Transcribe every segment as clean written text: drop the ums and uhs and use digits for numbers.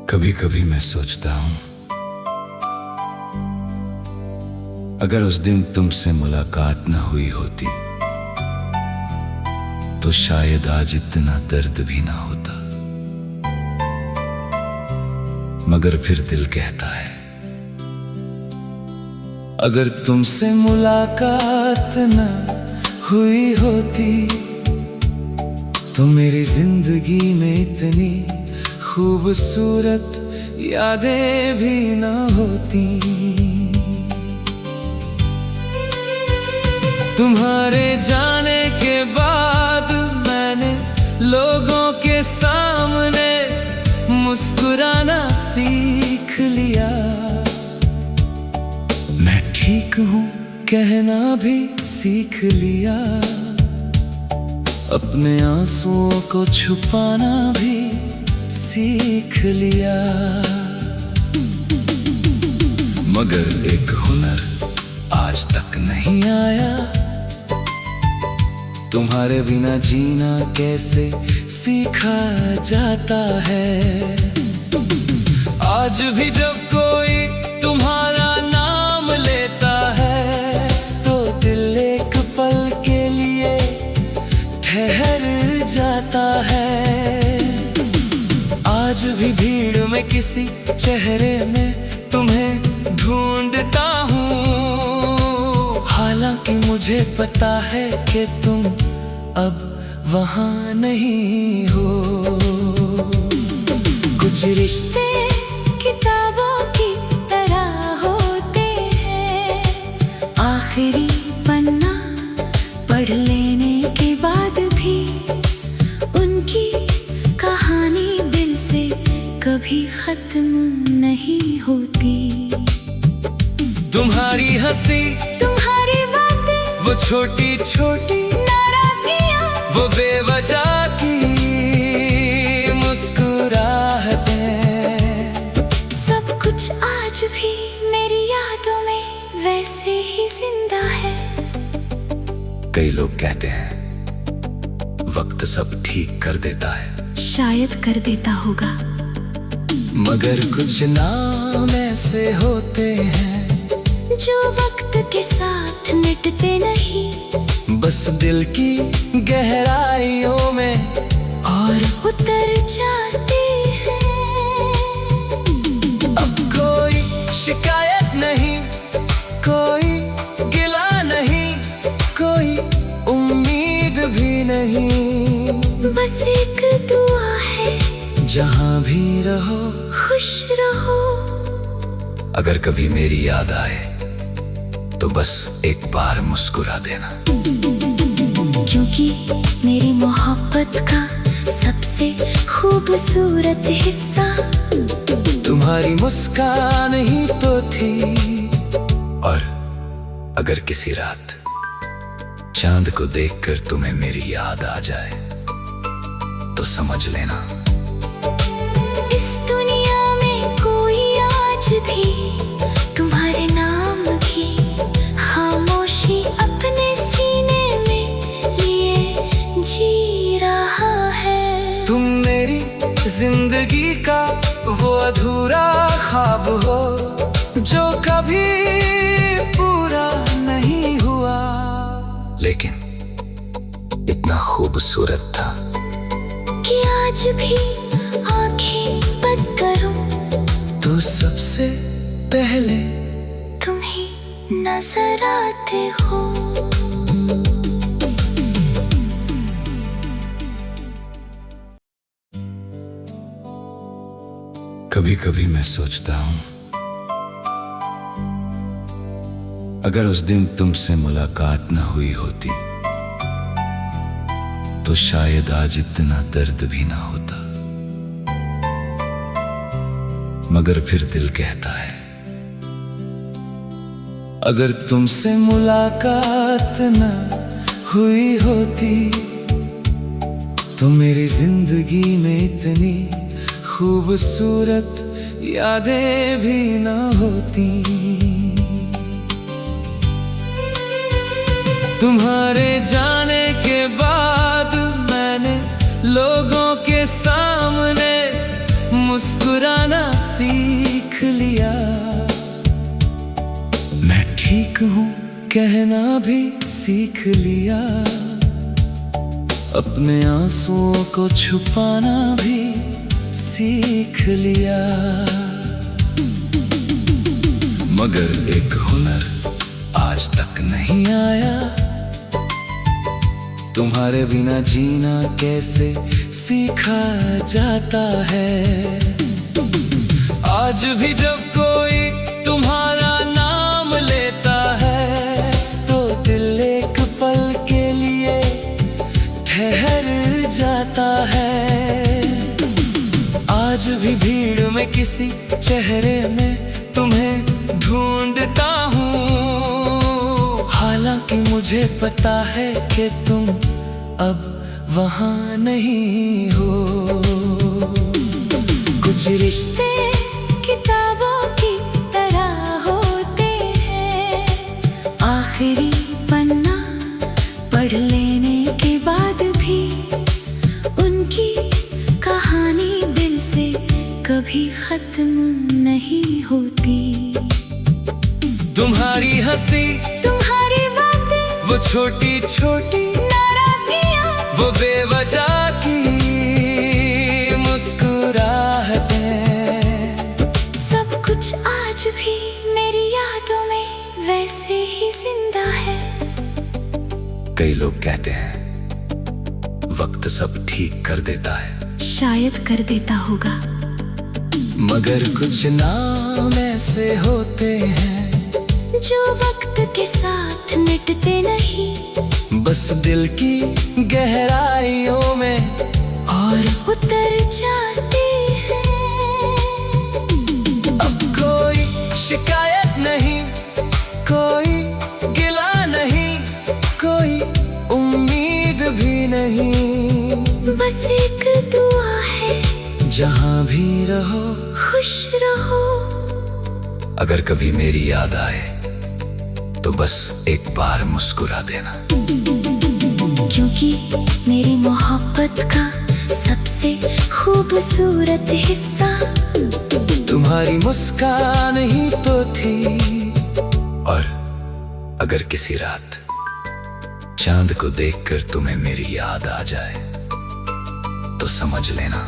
कभी कभी मैं सोचता हूँ, अगर उस दिन तुमसे मुलाकात न हुई होती तो शायद आज इतना दर्द भी ना होता। मगर फिर दिल कहता है, अगर तुमसे मुलाकात न हुई होती तो मेरी जिंदगी में इतनी खूबसूरत यादें भी न होती। तुम्हारे जाने के बाद मैंने लोगों के सामने मुस्कुराना सीख लिया। मैं ठीक हूँ कहना भी सीख लिया, अपने आंसुओं को छुपाना भी सीख लिया। मगर एक हुनर आज तक नहीं आया, तुम्हारे बिना जीना कैसे सीखा जाता है। आज भी जब कोई तुम्हारा नाम लेता है तो दिल एक पल के लिए ठहर जाता है। आज भी भीड़ में किसी चेहरे में तुम्हें ढूंढता हूँ, हालांकि मुझे पता है कि तुम अब वहाँ नहीं हो। कुछ रिश्ते किताबों की तरह होते हैं, आखिरी पन्ना पढ़ लेने के बाद भी उनकी कहानी दिल से कभी खत्म नहीं होती। तुम्हारी हंसी, तुम्हारी बातें, वो छोटी छोटी नाराजगियां, वो बेवजह की मुस्कुराहटें, सब कुछ आज भी मेरी यादों में वैसे ही जिंदा है। कई लोग कहते हैं वक्त सब ठीक कर देता है, शायद कर देता होगा, मगर कुछ नाम ऐसे होते हैं जो वक्त के साथ मिटते नहीं, बस दिल की गहराइयों में और उतर जाते हैं। अब कोई शिकायत नहीं, कोई गिला नहीं, कोई उम्मीद भी नहीं, बस एक दुआ है, जहाँ भी रहो खुश रहो। अगर कभी मेरी याद आए तो बस एक बार मुस्कुरा देना, क्योंकि मेरी मोहब्बत का सबसे खूबसूरत हिस्सा तुम्हारी मुस्कान ही तो थी। और अगर किसी रात चांद को देखकर तुम्हें मेरी याद आ जाए तो समझ लेना इस दुनिया में कोई आज भी तुम्हारे नाम की खामोशी अपने सीने में लिए जी रहा है। तुम मेरी जिंदगी का वो अधूरा ख्वाब हो जो कभी पूरा नहीं हुआ, लेकिन इतना खूबसूरत था कि आज भी आंखें बंद करूं तो सबसे पहले तुम ही नजर आते हो। कभी कभी मैं सोचता हूँ, अगर उस दिन तुमसे मुलाकात न हुई होती तो शायद आज इतना दर्द भी ना होता। मगर फिर दिल कहता है, अगर तुमसे मुलाकात न हुई होती तो मेरी जिंदगी में इतनी खूबसूरत यादें भी ना होती। तुम्हारे जाने के बाद मैंने लोगों के सामने मुस्कुराना सीख लिया। मैं ठीक हूँ कहना भी सीख लिया। अपने आंसुओं को छुपाना भी सीख लिया। मगर एक हुनर आज तक नहीं आया, तुम्हारे बिना जीना कैसे सीखा जाता है। आज भी जब कोई तुम्हारा नाम लेता है तो दिल एक पल के लिए ठहर जाता है। आज भी भीड़ में किसी चेहरे में तुम्हें ढूंढता हूँ, हालांकि मुझे पता है कि तुम अब वहाँ नहीं हो। कुछ रिश्ते किताबों की तरह होते हैं, आखिरी पन्ना पढ़ लेने के बाद भी उनकी कहानी दिल से कभी खत्म नहीं होती। तुम्हारी हंसी, तुम्हारी बातें, वो छोटी छोटी नाराजगियाँ, वो बेवजह की मुस्कुराहटें, सब कुछ आज भी मेरी यादों में वैसे ही जिंदा है। कई लोग कहते हैं वक्त सब ठीक कर देता है, शायद कर देता होगा, मगर कुछ नाम ऐसे होते हैं जो वक्त के साथ मिटते नहीं, बस दिल की गहराइयों में और उतर जाते हैं। अब कोई शिकायत नहीं, कोई गिला नहीं, कोई उम्मीद भी नहीं, बस एक दुआ है, जहाँ भी रहो खुश रहो। अगर कभी मेरी याद आए तो बस एक बार मुस्कुरा देना, क्योंकि मेरी मोहब्बत का सबसे खूबसूरत हिस्सा तुम्हारी मुस्कान ही तो थी। और अगर किसी रात चांद को देखकर तुम्हें मेरी याद आ जाए तो समझ लेना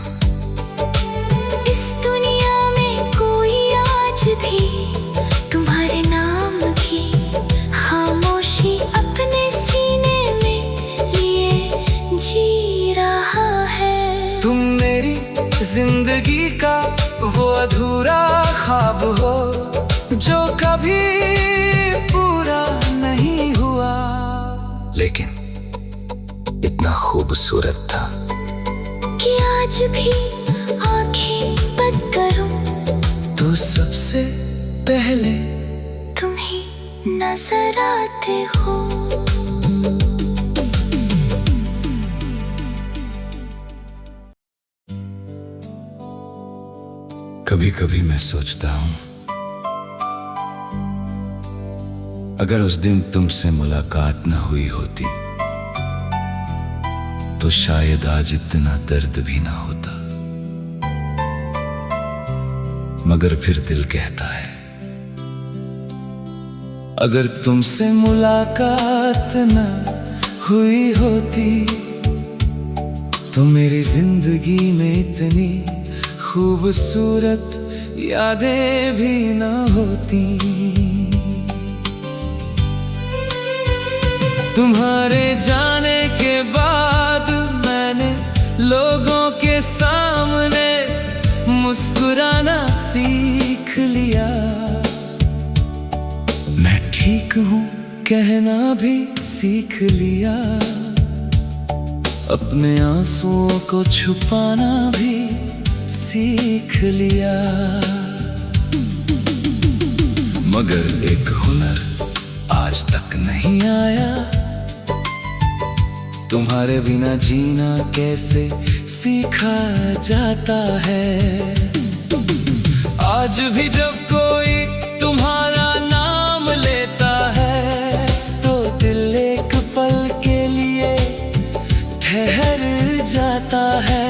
इस दुनिया में कोई आज भी तुम्हारे नाम की खामोशी अपने सीने में लिए जी रहा है। तुम मेरी जिंदगी का वो अधूरा ख्वाब हो जो कभी पूरा नहीं हुआ, लेकिन इतना खूबसूरत था कि आज भी आंखें बंद करूं तो सबसे पहले तुम ही नजर आते हो। कभी कभी मैं सोचता हूँ अगर उस दिन तुमसे मुलाकात न हुई होती तो शायद आज इतना दर्द भी ना होता, मगर फिर दिल कहता है अगर तुमसे मुलाकात न हुई होती तो मेरी जिंदगी में इतनी खूबसूरत यादें भी ना होती। तुम्हारे जाने के बाद मैंने लोगों के सामने मुस्कुराना सीख लिया। मैं ठीक हूँ कहना भी सीख लिया। अपने आंसुओं को छुपाना भी सीख लिया। मगर एक हुनर आज तक नहीं आया, तुम्हारे बिना जीना कैसे सीखा जाता है। आज भी जब कोई तुम्हारा नाम लेता है तो दिल एक पल के लिए ठहर जाता है।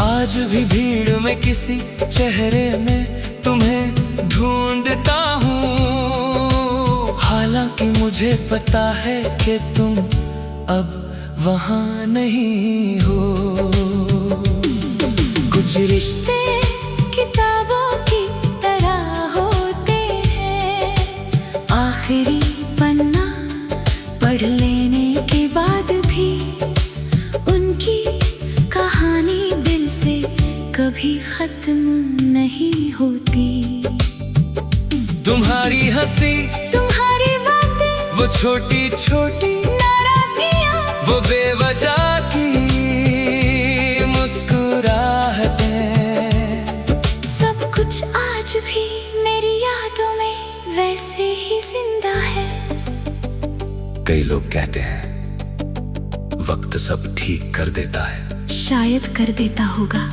आज भी किसी चेहरे में तुम्हें ढूंढता हूँ, हालांकि मुझे पता है कि तुम अब वहाँ नहीं हो। कुछ रिश्ते किताबों की तरह होते हैं, आखिरी पन्ना पढ़ लेने के बाद भी उनकी कहानी दिल से कभी खत्म नहीं होती। तुम्हारी हंसी, तुम्हारी बातें, वो छोटी छोटी नाराजगियाँ, वो बेवजह की मुस्कुराहटें, सब कुछ आज भी मेरी यादों में वैसे ही जिंदा है। कई लोग कहते हैं वक्त सब ठीक कर देता है, शायद कर देता होगा,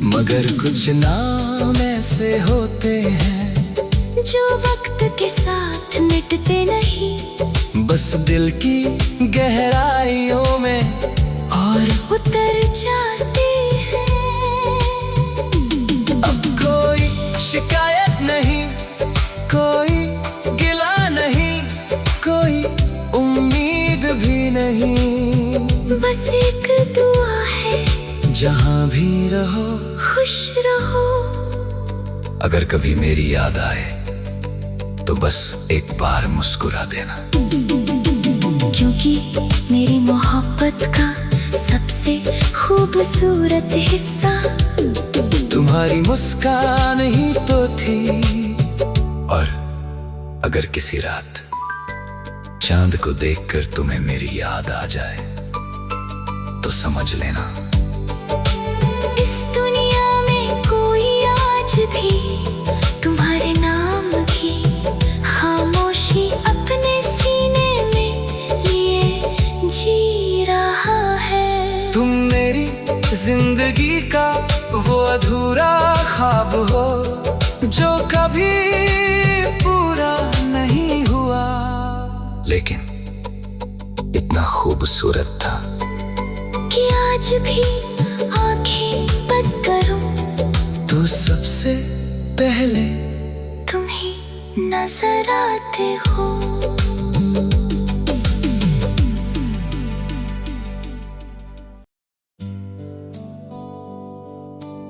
मगर कुछ नाम ऐसे होते हैं जो वक्त के साथ मिटते नहीं, बस दिल की गहराइयों में और उतर जाते हैं। अब कोई शिकायत नहीं, कोई गिला नहीं, कोई उम्मीद भी नहीं, बस एक दुआ है, जहाँ भी रहो खुश रहो। अगर कभी मेरी याद आए तो बस एक बार मुस्कुरा देना, क्योंकि मेरी मोहब्बत का सबसे खूबसूरत हिस्सा तुम्हारी मुस्कान ही तो थी। और अगर किसी रात चांद को देखकर तुम्हें मेरी याद आ जाए तो समझ लेना इस दुनिया में कोई आज भी तुम्हारे नाम की खामोशी अपने सीने में लिए जी रहा है। तुम मेरी जिंदगी का वो अधूरा ख्वाब हो जो कभी पूरा नहीं हुआ, लेकिन इतना खूबसूरत था कि आज भी आंखें बंद करूं तो सबसे पहले तुम ही नजर आते हो।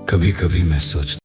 कभी कभी मैं सोचता